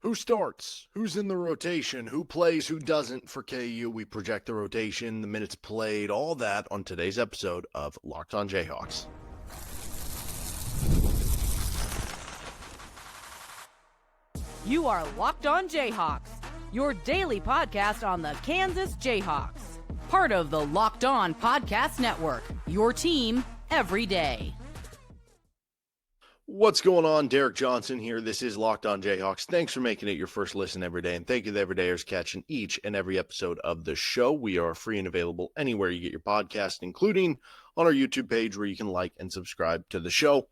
Who starts? Who's in the rotation? Who plays? Who doesn't for KU? We project the rotation, the minutes played, all that on today's episode of Locked On Jayhawks. You are Locked On Jayhawks, your daily podcast on the Kansas Jayhawks. Part of the Locked On Podcast Network, your team every day. What's going on? Derek Johnson here. This is Locked On Jayhawks. Thanks for making it your first listen every day, and thank you to everydayers catching each and every episode of the show. We are free and available anywhere you get your podcast, including on our YouTube page where you can like and subscribe to the show.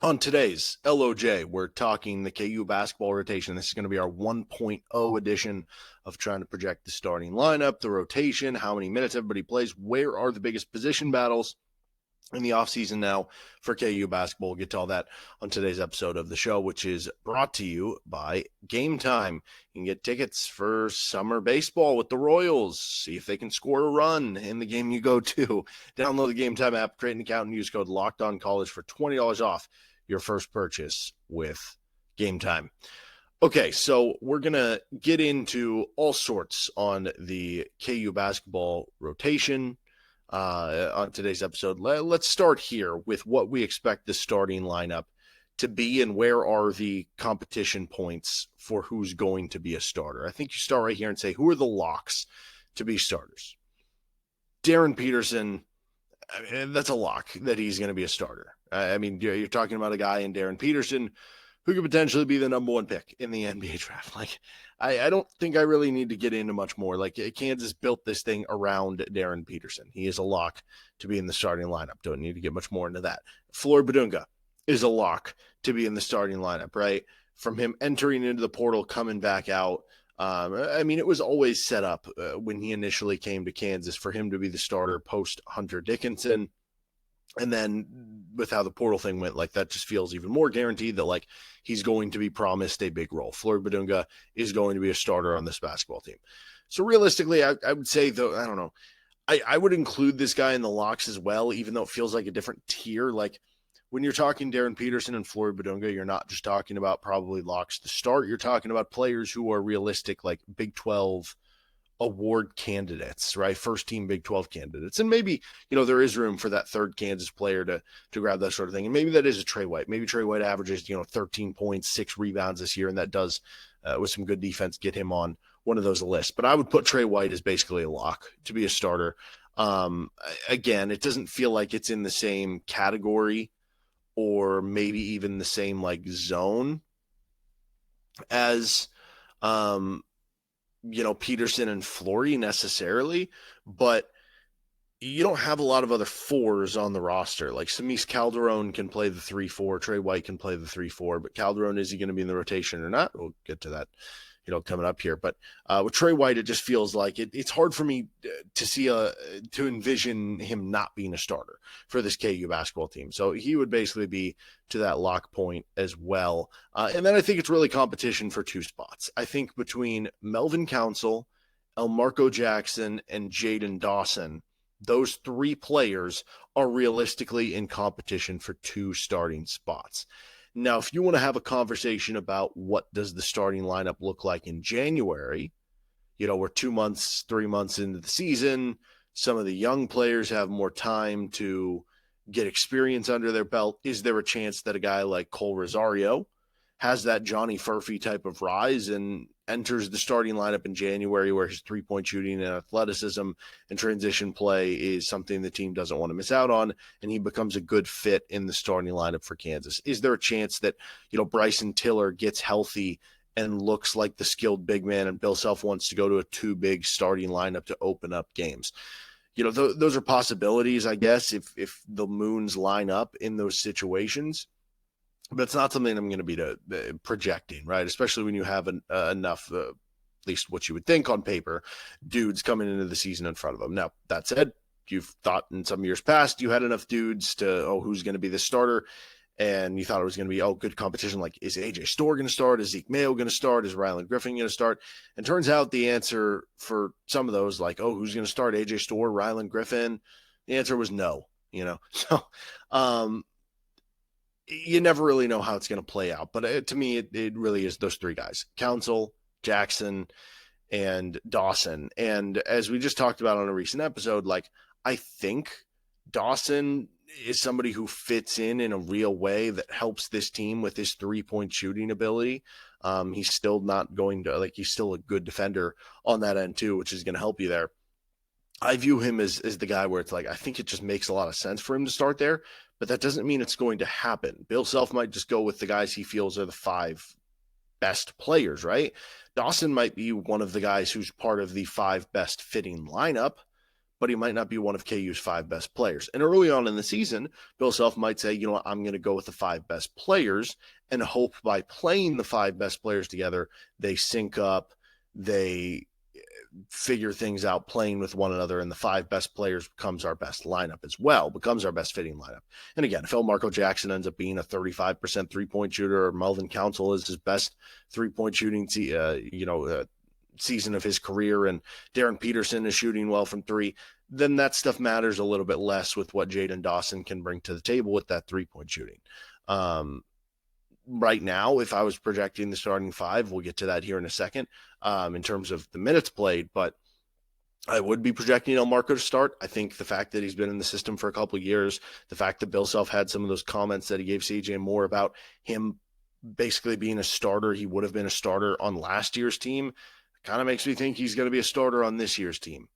On today's LOJ, we're talking the KU basketball rotation. This is going to be our 1.0 edition of trying to project the starting lineup, the rotation, how many minutes everybody plays, where are the biggest position battles in the offseason now for KU basketball. We'll get to all that on today's episode of the show, which is brought to you by Game Time. You can get tickets for summer baseball with the Royals. See if they can score a run in the game you go to. Download the Game Time app, create an account, and use code LOCKEDONCollege for $20 off your first purchase with Game Time. Okay, so we're going to get into all sorts on the KU basketball rotation on today's episode. Let's start here with what we expect the starting lineup to be and where are the competition points for who's going to be a starter. I think you start right here and say, who are the locks to be starters? Darryn Peterson, I mean, that's a lock that he's going to be a starter. I mean, you're talking about a guy in Darryn Peterson who could potentially be the number one pick in the NBA draft. Like, I don't think I really need to get into much more. Like, Kansas built this thing around Darryn Peterson. He is a lock to be in the starting lineup. Don't need to get much more into that. Flory Bidunga is a lock to be in the starting lineup, right? From him entering into the portal, coming back out. I mean, it was always set up when he initially came to Kansas for him to be the starter post Hunter Dickinson. And then with how the portal thing went, like that just feels even more guaranteed that like he's going to be promised a big role. Flory Bidunga is going to be a starter on this basketball team. So realistically, I would say, though, I don't know. I would include this guy in the locks as well, even though it feels like a different tier. Like when you're talking Darryn Peterson and Flory Bidunga, you're not just talking about probably locks to start. You're talking about players who are realistic, like Big 12 award candidates, right? First team Big 12 candidates. And maybe, there is room for that third Kansas player to grab that sort of thing. And maybe that is a Trey White. Maybe Trey White averages, 13 points, 6 rebounds this year. And that does, with some good defense, get him on one of those lists. But I would put Trey White as basically a lock to be a starter. Again, it doesn't feel like it's in the same category or maybe even the same like zone as, Peterson and Flory necessarily, but you don't have a lot of other fours on the roster. Like Samis Calderon can play the 3-4, Trey White can play the 3-4, but Calderon, is he going to be in the rotation or not? We'll get to that, coming up here. But with Trey White, it just feels like it's hard for me to see to envision him not being a starter for this KU basketball team. So he would basically be to that lock point as well. And then I think it's really competition for 2 spots. I think between Melvin Council, Elmarko Jackson, and Jayden Dawson, those 3 players are realistically in competition for 2 starting spots. Now, if you want to have a conversation about what does the starting lineup look like in January, we're 2 months, 3 months into the season. Some of the young players have more time to get experience under their belt. Is there a chance that a guy like Cole Rosario has that Johnny Furphy type of rise and enters the starting lineup in January where his 3-point shooting and athleticism and transition play is something the team doesn't want to miss out on, and he becomes a good fit in the starting lineup for Kansas? Is there a chance that, Bryson Tiller gets healthy and looks like the skilled big man and Bill Self wants to go to a 2 big starting lineup to open up games? Those are possibilities, I guess, if the moons line up in those situations. But it's not something I'm going to be projecting, right? Especially when you have enough, at least what you would think on paper, dudes coming into the season in front of them. Now, that said, you've thought in some years past you had enough dudes to, who's going to be the starter? And you thought it was going to be, good competition. Like, is AJ Storr going to start? Is Zeke Mayo going to start? Is Ryland Griffin going to start? And turns out the answer for some of those, like, who's going to start? AJ Storr, Ryland Griffin? The answer was no, So, you never really know how it's going to play out. But to me, it really is those three guys: Council, Jackson, and Dawson. And as we just talked about on a recent episode, like, I think Dawson is somebody who fits in a real way that helps this team with his 3-point shooting ability. He's still not going to, like, he's still a good defender on that end too, which is going to help you there. I view him as the guy where it's like, I think it just makes a lot of sense for him to start there, but that doesn't mean it's going to happen. Bill Self might just go with the guys he feels are the 5 best players, right? Dawson might be one of the guys who's part of the 5 best fitting lineup, but he might not be one of KU's 5 best players. And early on in the season, Bill Self might say, you know what, I'm going to go with the 5 best players and hope by playing the 5 best players together, they sync up, they figure things out playing with one another, and the 5 best players becomes our best lineup as well, becomes our best fitting lineup. And again, if Elmarko Jackson ends up being a 35% 3-point shooter, or Melvin Council is his best 3-point shooting season of his career, and Darryn Peterson is shooting well from 3, then that stuff matters a little bit less with what Jayden Dawson can bring to the table with that 3-point shooting. Right now, if I was projecting the starting 5, we'll get to that here in a second, in terms of the minutes played, but I would be projecting Elmarko to start. I think the fact that he's been in the system for a couple of years, the fact that Bill Self had some of those comments that he gave CJ Moore about him basically being a starter, he would have been a starter on last year's team, kind of makes me think he's going to be a starter on this year's team.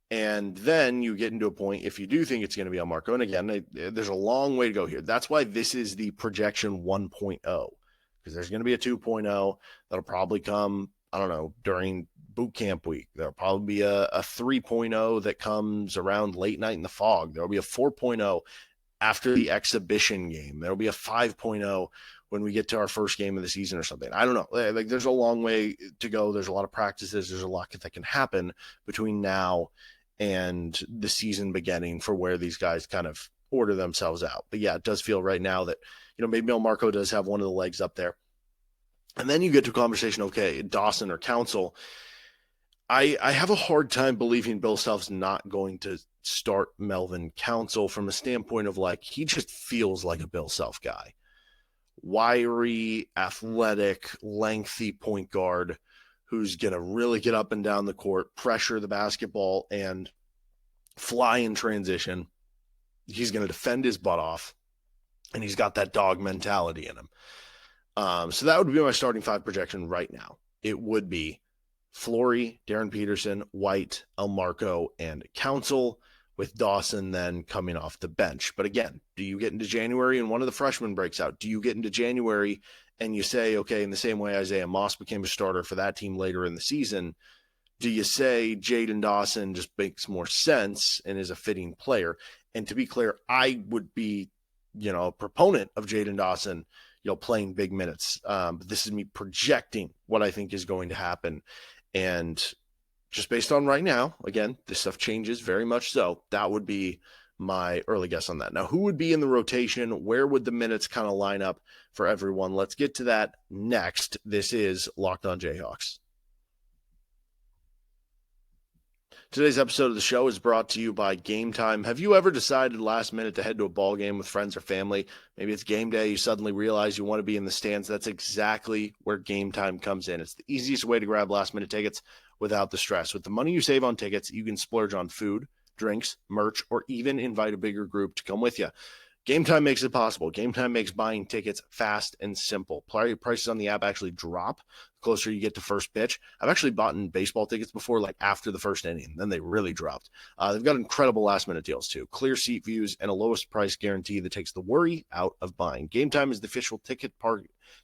And then you get into a point, if you do think it's going to be Elmarko, and again, there's a long way to go here. That's why this is the projection 1.0, because there's going to be a 2.0 that'll probably come, I don't know, during boot camp week. There'll probably be a 3.0 that comes around late night in the fog. There'll be a 4.0 after the exhibition game. There'll be a 5.0 when we get to our first game of the season or something. I don't know. Like, there's a long way to go. There's a lot of practices. There's a lot that can happen between now and the season beginning for where these guys kind of order themselves out. But yeah, it does feel right now that, maybe Elmarko does have one of the legs up there. And then you get to a conversation, okay, Dawson or Council. I have a hard time believing Bill Self's not going to start Melvin Council from a standpoint of, like, he just feels like a Bill Self guy. Wiry, athletic, lengthy point guard who's going to really get up and down the court, pressure the basketball, and fly in transition. He's going to defend his butt off, and he's got that dog mentality in him. So that would be my starting 5 projection right now. It would be Flory, Darryn Peterson, White, Elmarko, and Council, with Dawson then coming off the bench. But again, do you get into January and one of the freshmen breaks out? Do you get into January and you say, okay, in the same way Isaiah Moss became a starter for that team later in the season, do you say Jayden Dawson just makes more sense and is a fitting player? And to be clear, I would be, a proponent of Jayden Dawson, playing big minutes. But this is me projecting what I think is going to happen. And just based on right now, again, this stuff changes very much so. That would be my early guess on that. Now, who would be in the rotation? Where would the minutes kind of line up for everyone? Let's get to that next. This is Locked On Jayhawks. Today's episode of the show is brought to you by Game Time. Have you ever decided last minute to head to a ball game with friends or family? Maybe it's game day. You suddenly realize you want to be in the stands. That's exactly where Game Time comes in. It's the easiest way to grab last minute tickets without the stress. With the money you save on tickets, you can splurge on food, drinks, merch, or even invite a bigger group to come with you. Game Time makes it possible. Game Time makes buying tickets fast and simple. Prices on the app actually drop the closer you get to first pitch. I've actually bought in baseball tickets before, like after the first inning. Then they really dropped. They've got incredible last-minute deals, too. Clear seat views and a lowest price guarantee that takes the worry out of buying. Game Time is the official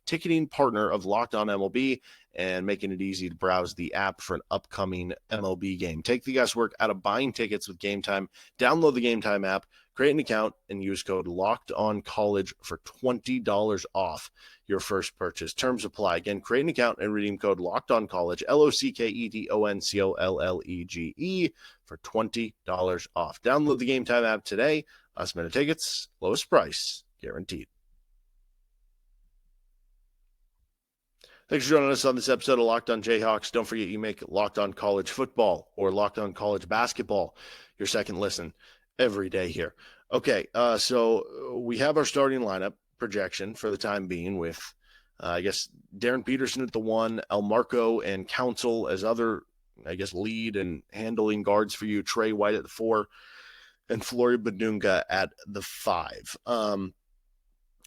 ticketing partner of Locked On MLB and making it easy to browse the app for an upcoming MLB game. Take the guesswork out of buying tickets with Game Time. Download the Game Time app, create an account, and use code LOCKEDONCollege for $20 off your first purchase. Terms apply. Again, create an account and redeem code LOCKEDONCollege, LOCKEDONCOLLEGE, for $20 off. Download the Game Time app today. Last minute tickets, lowest price, guaranteed. Thanks for joining us on this episode of Locked On Jayhawks. Don't forget you make Locked On College Football or Locked On College Basketball your second listen every day here. Okay, so we have our starting lineup projection for the time being with, I guess, Darryn Peterson at the 1, Elmarko and Council as other, I guess, lead and handling guards for you, Trey White at the 4, and Flory Bidunga at the 5.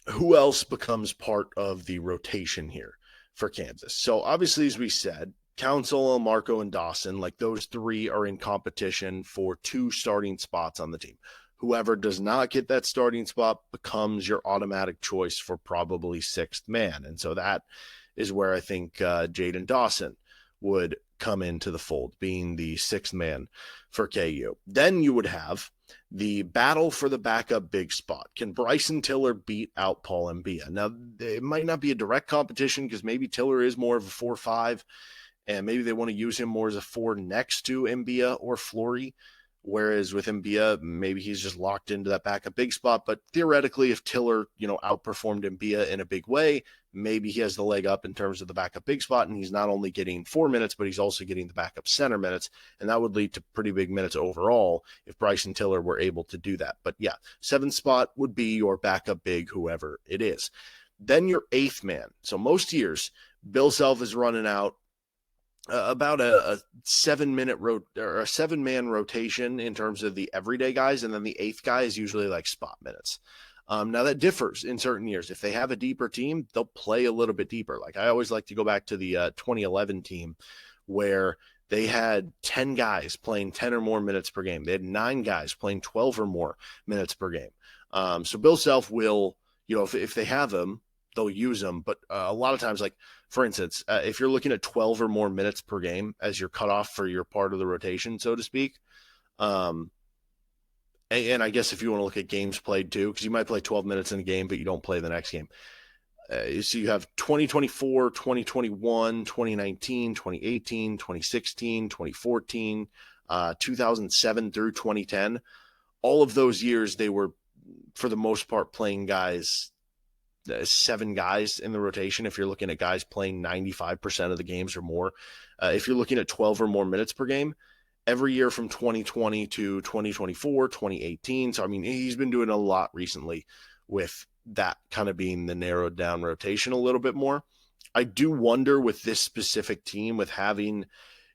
Who else becomes part of the rotation here for Kansas? So obviously, as we said, Council, Elmarko, and Dawson, like those 3 are in competition for 2 starting spots on the team. Whoever does not get that starting spot becomes your automatic choice for probably 6th man. And so that is where I think Jayden Dawson would come into the fold, being the 6th man for KU. Then you would have the battle for the backup big spot. Can Bryson Tiller beat out Paul Mbia? Now, it might not be a direct competition because maybe Tiller is more of a 4-5, and maybe they want to use him more as a 4 next to Mbia or Flory. Whereas with Mbia, maybe he's just locked into that backup big spot. But theoretically, if Tiller, outperformed Mbia in a big way, maybe he has the leg up in terms of the backup big spot. And he's not only getting 4 minutes, but he's also getting the backup center minutes. And that would lead to pretty big minutes overall if Bryson Tiller were able to do that. But yeah, 7th spot would be your backup big, whoever it is. Then your 8th man. So most years, Bill Self is running out about a 7-minute or a 7-man rotation in terms of the everyday guys, and then the 8th guy is usually like spot minutes. Now that differs in certain years. If they have a deeper team, they'll play a little bit deeper. Like I always like to go back to the 2011 team where they had 10 guys playing 10 or more minutes per game. They had 9 guys playing 12 or more minutes per game. So Bill Self will, if they have them, they'll use them. But a lot of times, like for instance, if you're looking at 12 or more minutes per game as your cutoff for your part of the rotation, so to speak, and I guess if you want to look at games played too, because you might play 12 minutes in a game, but you don't play the next game. So you have 2024, 2021, 2019, 2018, 2016, 2014, 2007 through 2010. All of those years, they were, for the most part, playing guys, 7 guys in the rotation. If you're looking at guys playing 95% of the games or more, if you're looking at 12 or more minutes per game, every year from 2020 to 2024, 2018. So, I mean, he's been doing a lot recently with that kind of being the narrowed down rotation a little bit more. I do wonder with this specific team, with having,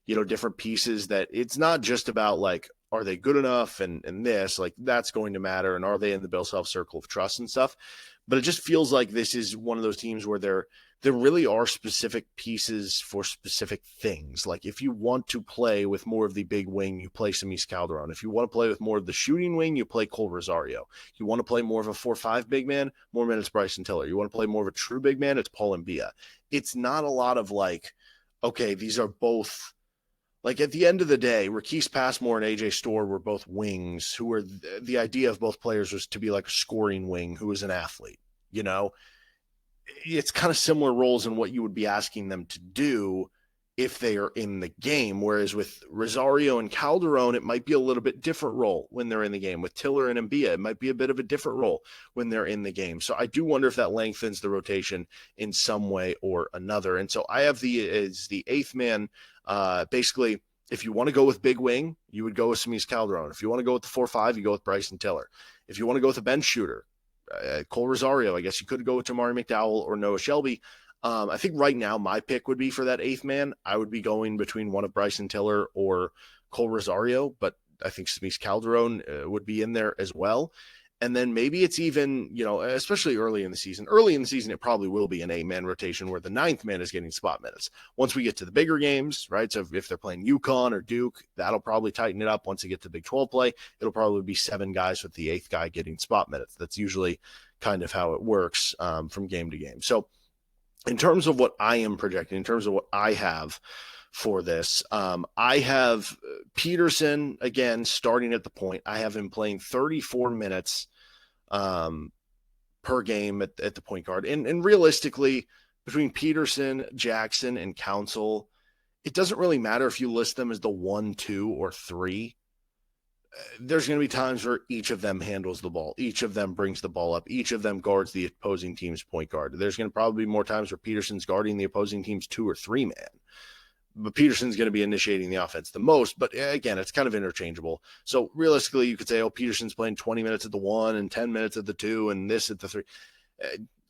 different pieces, that it's not just about like, are they good enough and this, like that's going to matter. And are they in the Bill Self circle of trust and stuff? But it just feels like this is one of those teams where there really are specific pieces for specific things. Like if you want to play with more of the big wing, you play Samis Calderon. If you want to play with more of the shooting wing, you play Cole Rosario. You want to play more of a 4-5 big man, more minutes Bryson Tiller. You want to play more of a true big man, it's Paul Mbia. It's not a lot of like, okay, these are both, like at the end of the day, Raquise Passmore and AJ Storr were both wings who were, the idea of both players was to be like a scoring wing who was an athlete, It's kind of similar roles in what you would be asking them to do if they are in the game. Whereas with Rosario and Calderon, it might be a little bit different role when they're in the game. With Tiller and Mbia, it might be a bit of a different role when they're in the game. So I do wonder if that lengthens the rotation in some way or another. And so I have the 8th man. Basically, if you want to go with big wing, you would go with Samis Calderon. If you want to go with the 4-5, you go with Bryson Tiller. If you want to go with a bench shooter, Cole Rosario, I guess you could go with Tamari McDowell or Noah Shelby. I think right now my pick would be for that 8th man. I would be going between one of Bryson Tiller or Cole Rosario, but I think Samis Calderon would be in there as well. And then maybe it's even, especially early in the season, it probably will be an 8-man rotation where the 9th man is getting spot minutes. Once we get to the bigger games, right? So if they're playing UConn or Duke, that'll probably tighten it up. Once you get to Big 12 play, it'll probably be 7 guys with the 8th guy getting spot minutes. That's usually kind of how it works from game to game. So in terms of what I am projecting, in terms of what I have for this, I have Peterson, again, starting at the point. I have him playing 34 minutes per game at the point guard. And realistically, between Peterson, Jackson, and Council, it doesn't really matter if you list them as the 1, 2, or 3. There's going to be times where each of them handles the ball. Each of them brings the ball up. Each of them guards the opposing team's point guard. There's going to probably be more times where Peterson's guarding the opposing team's 2 or 3 man. But Peterson's going to be initiating the offense the most. But again, it's kind of interchangeable. So realistically, you could say, Peterson's playing 20 minutes at the 1 and 10 minutes at the 2 and this at the 3.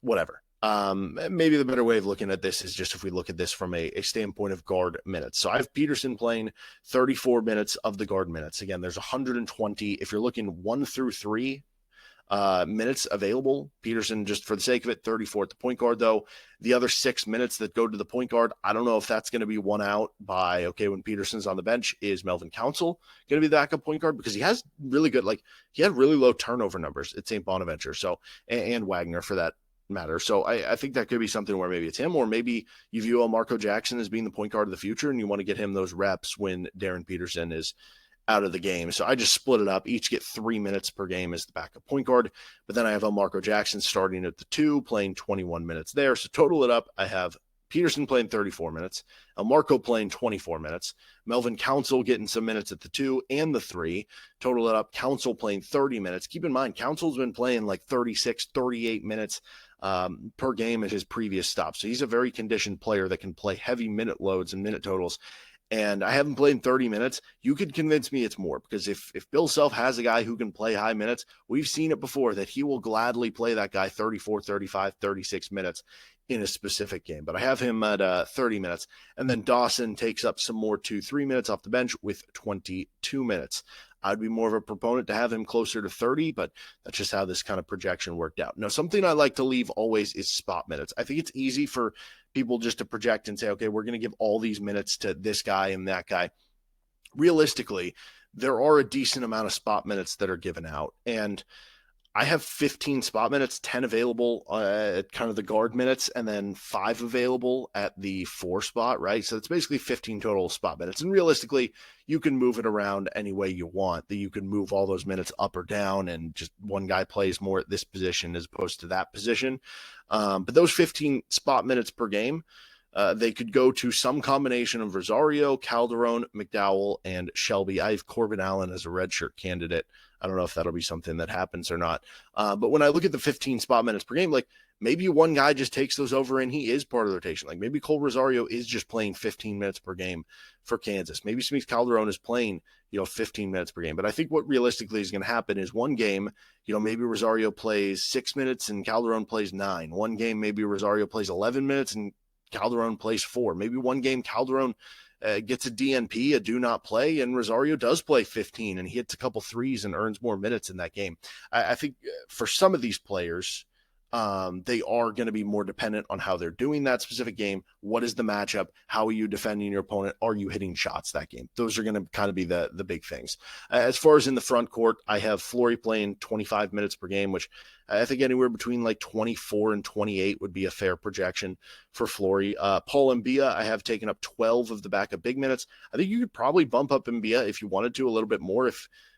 whatever. Maybe the better way of looking at this is just if we look at this from a standpoint of guard minutes. So I have Peterson playing 34 minutes of the guard minutes. Again, there's 120. If you're looking 1 through 3 minutes available, Peterson, just for the sake of it, 34 at the point guard, though. The other 6 minutes that go to the point guard, I don't know if that's going to be won out by, okay, when Peterson's on the bench, is Melvin Council going to be the backup point guard? Because he has really good, he had really low turnover numbers at St. Bonaventure, so, and Wagner for that matter. So I think that could be something where maybe it's him, or maybe you view Elmarko Jackson as being the point guard of the future and you want to get him those reps when Darryn Peterson is out of the game. So I just split it up. Each get 3 minutes per game as the backup point guard. But then I have Elmarko Jackson starting at the 2, playing 21 minutes there. So total it up, I have Peterson playing 34 minutes, Elmarko playing 24 minutes, Melvin Council getting some minutes at the 2 and the 3. Total it up, Council playing 30 minutes. Keep in mind, Council's been playing 36, 38 minutes per game at his previous stop. So he's a very conditioned player that can play heavy minute loads and minute totals. And I haven't played in 30 minutes. You could convince me it's more, because if Bill Self has a guy who can play high minutes, we've seen it before that he will gladly play that guy 34, 35, 36 minutes in a specific game. But I have him at 30 minutes. And then Dawson takes up some more 2-3 minutes off the bench with 22 minutes. I'd be more of a proponent to have him closer to 30, but that's just how this kind of projection worked out. Now, something I like to leave always is spot minutes. I think it's easy for people just to project and say, okay, we're going to give all these minutes to this guy and that guy. Realistically, there are a decent amount of spot minutes that are given out. And I have 15 spot minutes, 10 available at kind of the guard minutes, and then 5 available at the 4 spot, right? So it's basically 15 total spot minutes. And realistically, you can move it around any way you want. That you can move all those minutes up or down, and just one guy plays more at this position as opposed to that position. But those 15 spot minutes per game, they could go to some combination of Rosario, Calderon, McDowell, and Shelby. I have Corbin Allen as a redshirt candidate. I don't know if that'll be something that happens or not. But when I look at the 15 spot minutes per game, maybe one guy just takes those over and he is part of the rotation. Maybe Cole Rosario is just playing 15 minutes per game for Kansas. Maybe Smith Calderon is playing, 15 minutes per game. But I think what realistically is going to happen is one game, maybe Rosario plays 6 minutes and Calderon plays 9. One game, maybe Rosario plays 11 minutes and Calderon plays 4. Maybe one game Calderon gets a DNP, a do not play, and Rosario does play 15 and he hits a couple threes and earns more minutes in that game. I think for some of these players, they are going to be more dependent on how they're doing that specific game. What is the matchup? How are you defending your opponent? Are you hitting shots that game? Those are going to kind of be the big things. As far as in the front court, I have Flory playing 25 minutes per game, which I think anywhere between 24 and 28 would be a fair projection for Flory. Paul Mbia, I have taken up 12 of the backup big minutes. I think you could probably bump up Mbia if you wanted to a little bit more,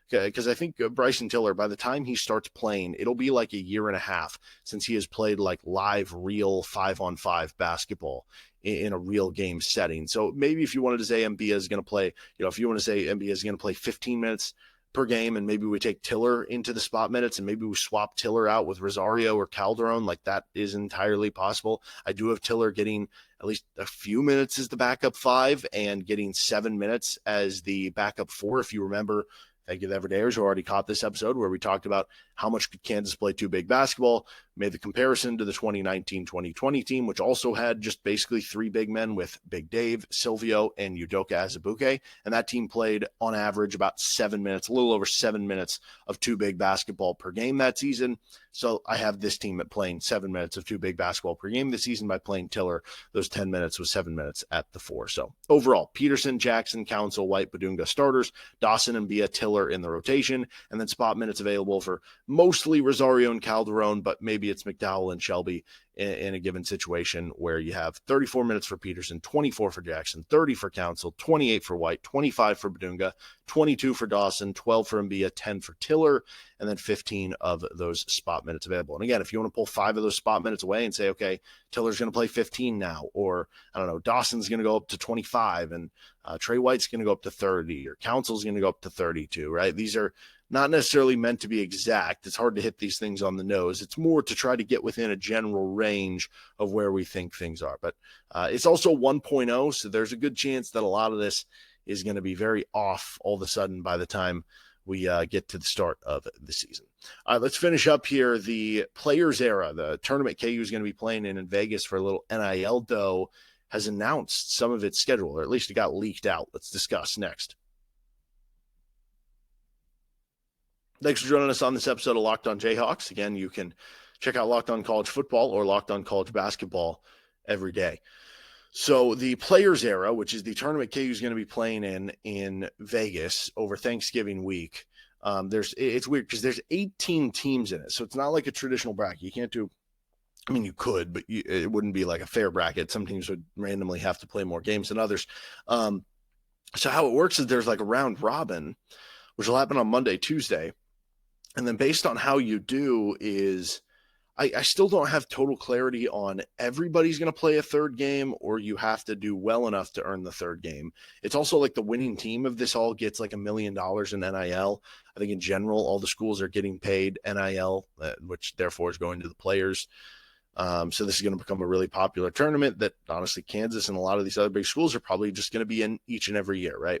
because I think Bryson Tiller, by the time he starts playing, it'll be a year and a half since he has played live, real 5-on-5 basketball in a real game setting. So maybe if you wanted to say Mbia is going to play, if you want to say Mbia is going to play 15 minutes per game, and maybe we take Tiller into the spot minutes and maybe we swap Tiller out with Rosario or Calderon, that is entirely possible. I do have Tiller getting at least a few minutes as the backup 5 and getting 7 minutes as the backup 4. If you remember, thank you to everydayers who already caught this episode where we talked about how much could Kansas play 2-big basketball, made the comparison to the 2019-2020 team, which also had just basically 3 big men with Big Dave, Silvio, and Udoka Azubuike. And that team played on average about 7 minutes, a little over 7 minutes of 2-big basketball per game that season. So I have this team at playing 7 minutes of 2-big basketball per game this season by playing Tiller. Those 10 minutes was 7 minutes at the 4. So overall, Peterson, Jackson, Council, White, Bidunga starters, Dawson and Mbia, Tiller in the rotation, and then spot minutes available for mostly Rosario and Calderon, but maybe it's McDowell and Shelby in a given situation where you have 34 minutes for Peterson, 24 for Jackson, 30 for Council, 28 for White, 25 for Bidunga, 22 for Dawson, 12 for Mbia, 10 for Tiller, and then 15 of those spot minutes available. And again, if you want to pull 5 of those spot minutes away and say, okay, Tiller's going to play 15 now, or I don't know, Dawson's going to go up to 25 and Trey White's going to go up to 30, or Council's going to go up to 32, right? These are not necessarily meant to be exact. It's hard to hit these things on the nose. It's more to try to get within a general range of where we think things are. But it's also 1.0, so there's a good chance that a lot of this is going to be very off all of a sudden by the time we get to the start of the season. All right, let's finish up here. The Players Era, the tournament KU is going to be playing in Vegas for a little NIL dough, has announced some of its schedule, or at least it got leaked out. Let's discuss next. Thanks for joining us on this episode of Locked On Jayhawks. Again, you can check out Locked On College Football or Locked On College Basketball every day. So the Players Era, which is the tournament KU is going to be playing in Vegas over Thanksgiving week, it's weird because there's 18 teams in it. So it's not like a traditional bracket. You can't do, I mean, you could, but it wouldn't be like a fair bracket. Some teams would randomly have to play more games than others. So how it works is there's like a round robin, which will happen on Monday, Tuesday. And then based on how you do is, I still don't have total clarity on everybody's going to play a third game, or you have to do well enough to earn the third game. It's also like the winning team of this all gets like $1 million in NIL. I think in general, all the schools are getting paid NIL, which therefore is going to the players. So this is going to become a really popular tournament that honestly Kansas and a lot of these other big schools are probably just going to be in each and every year, right?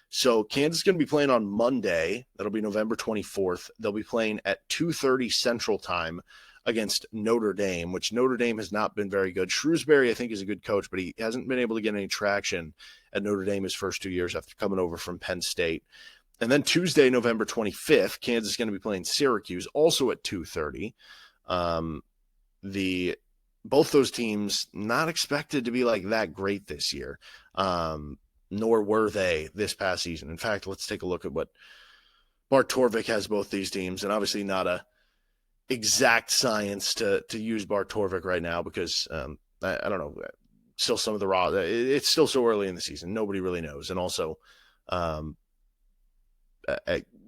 So Kansas is going to be playing on Monday. That'll be November 24th. They'll be playing at 2:30 Central Time against Notre Dame, which Notre Dame has not been very good. Shrewsbury, I think, is a good coach, but he hasn't been able to get any traction at Notre Dame his first 2 years after coming over from Penn State. And then Tuesday, November 25th, Kansas is going to be playing Syracuse, also at 2:30. Both those teams not expected to be like that great this year, nor were they this past season. In fact, let's take a look at what Bart Torvik has both these teams, and obviously not a exact science to use Bart Torvik right now because I don't know, still some of the raw, it's still so early in the season. Nobody really knows. And also in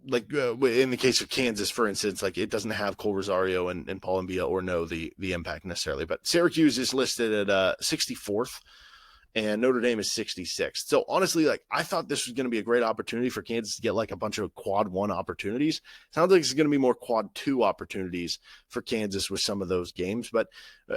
the case of Kansas, for instance, like it doesn't have Cole Rosario and Paul Mbia or know the impact necessarily, but Syracuse is listed at 64th. And Notre Dame is 66th. So honestly, like I thought this was going to be a great opportunity for Kansas to get like a bunch of quad 1 opportunities. Sounds like it's going to be more quad 2 opportunities for Kansas with some of those games. But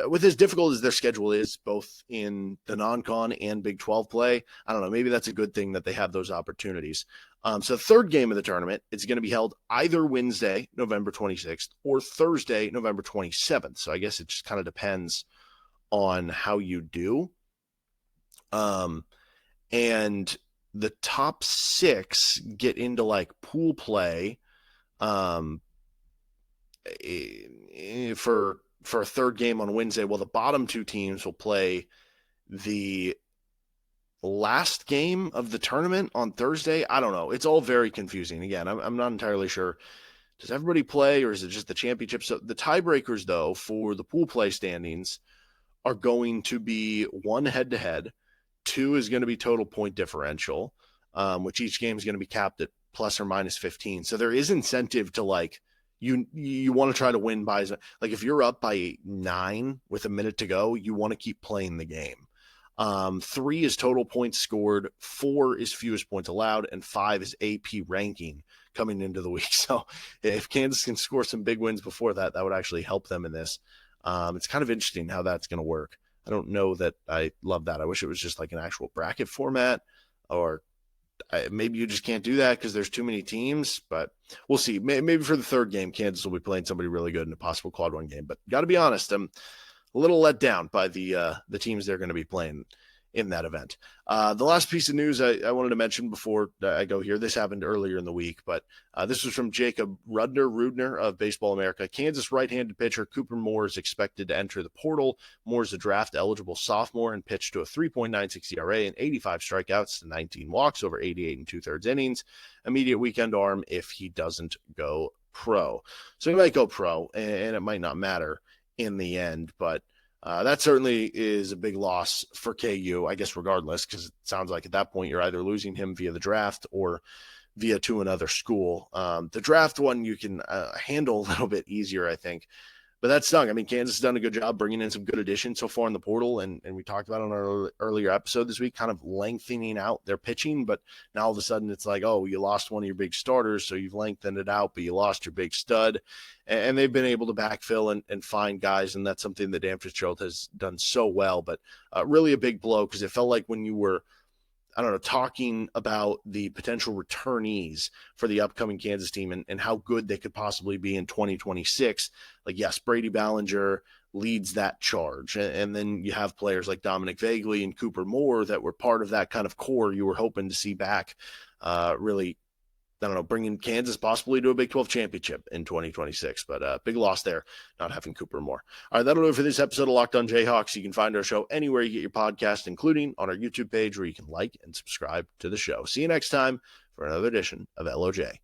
with as difficult as their schedule is, both in the non-con and Big 12 play, I don't know, maybe that's a good thing that they have those opportunities. So the third game of the tournament is going to be held either Wednesday, November 26th, or Thursday, November 27th. So I guess it just kind of depends on how you do. And the top 6 get into like pool play, for a third game on Wednesday. Well, the bottom 2 teams will play the last game of the tournament on Thursday. I don't know. It's all very confusing. Again, I'm not entirely sure. Does everybody play or is it just the championship? So the tiebreakers though, for the pool play standings are going to be 1 head-to-head. 2 is going to be total point differential, which each game is going to be capped at plus or minus 15. So there is incentive to like, you want to try to win by, like if you're up by 9 with a minute to go, you want to keep playing the game. 3 is total points scored, 4 is fewest points allowed, and 5 is AP ranking coming into the week. So if Kansas can score some big wins before that, that would actually help them in this. It's kind of interesting how that's going to work. I don't know that I love that. I wish it was just like an actual bracket format, or maybe you just can't do that because there's too many teams, but we'll see. Maybe for the third game, Kansas will be playing somebody really good in a possible quad 1 game, but got to be honest, I'm a little let down by the teams they're going to be playing in that event. The last piece of news I wanted to mention before I go here, this happened earlier in the week, but this was from Jacob Rudner of Baseball America. Kansas right-handed pitcher Cooper Moore is expected to enter the portal. Moore is a draft-eligible sophomore and pitched to a 3.96 ERA and 85 strikeouts and 19 walks over 88 2/3 innings. Immediate weekend arm if he doesn't go pro. So he might go pro, and it might not matter in the end, but that certainly is a big loss for KU, I guess, regardless, because it sounds like at that point you're either losing him via the draft or via to another school. The draft one you can handle a little bit easier, I think. But that stung. I mean, Kansas has done a good job bringing in some good additions so far in the portal, and we talked about on our earlier episode this week, kind of lengthening out their pitching. But now all of a sudden it's like, oh, you lost one of your big starters, so you've lengthened it out, but you lost your big stud. And they've been able to backfill and find guys, and that's something that Dan Fitzgerald has done so well. But really a big blow, because it felt like when you were talking about the potential returnees for the upcoming Kansas team and how good they could possibly be in 2026. Like, yes, Brady Ballinger leads that charge. And then you have players like Dominic Vagley and Cooper Moore that were part of that kind of core you were hoping to see back, really, bringing Kansas possibly to a Big 12 championship in 2026. But big loss there, not having Cooper Moore. All right, that'll do it for this episode of Locked On Jayhawks. You can find our show anywhere you get your podcast, including on our YouTube page where you can like and subscribe to the show. See you next time for another edition of LOJ